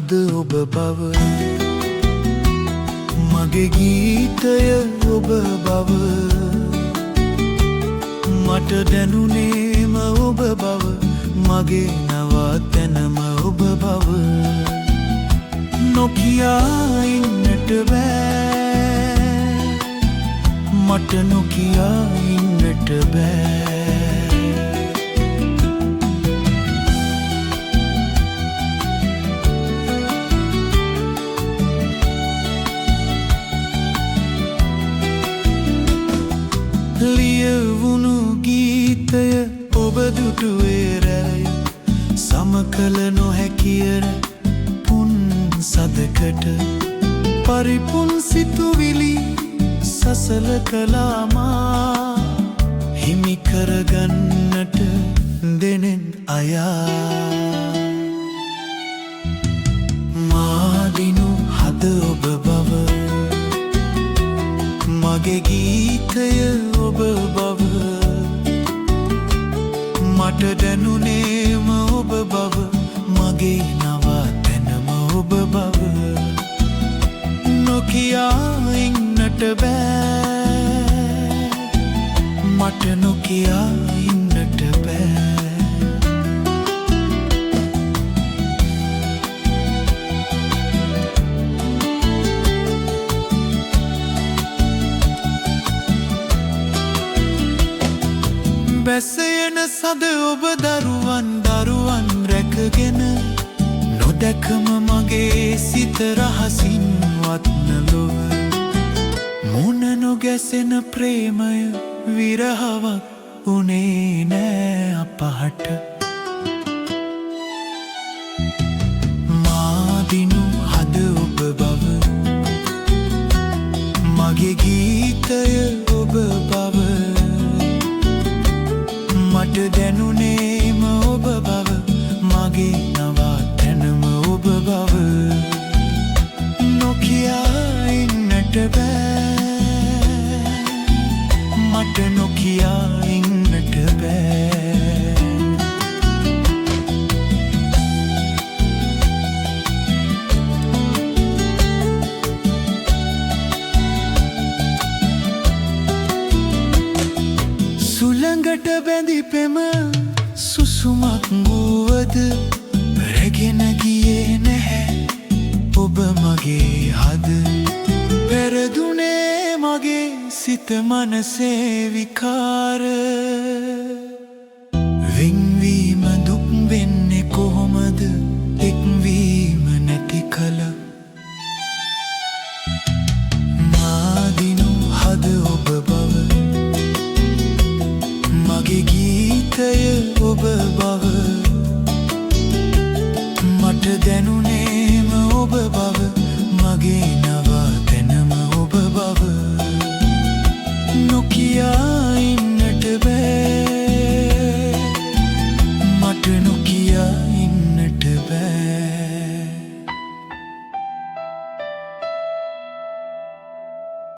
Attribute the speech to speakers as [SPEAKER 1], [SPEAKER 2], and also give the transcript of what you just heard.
[SPEAKER 1] හද ඔබ බව මගේ ගීතය ඔබ බව මට දැනුනේම ඔබ බව මගේ නවතැනම ඔබ බව නොකියා ඉන්නට බෑ මට නොකියා ඉන්නට බෑ ලියවුණු ගීතය ඔබ දුටුවේ රැය සමකල නොහැකියර පුන් සදකට පරිපුන් සිතුවිලි සසල කලාමා හිමි කරගන්නට දෙනෙන් අයා මාදිනු හද ඔබ බව මගේ ගීතය ඔබ බව මට දැනුනේම ඔබ බව මගේ නවතැනම ඔබ බව නොකියා ඉන්නට බෑ මට නොකියා ඉන්නට බෑ බැසයන සද ඔබ දරුවන් රැකගෙන නොදැකම මගේ සිත රහසින්වත් නොලොව මුණ නොගැසෙන ප්‍රේමය විරහවක් උනේ නෑ අපහට මාදිනු හද ඔබ බව මගේ ගීතය ඔබ බව මට දැනුනේම ඔබ බව මගේ නවතැනම ඔබ බව නොකියා ඉන්නට බෑ මට නොකියා ඉන්නට බෑ සුළඟට බැඳි පෙම සුසුමක් වුවද රැගෙන ගියේ නැහැ ඔබ මගේ හද පෙරදුනේ මගේ සිත මනසේ විකාර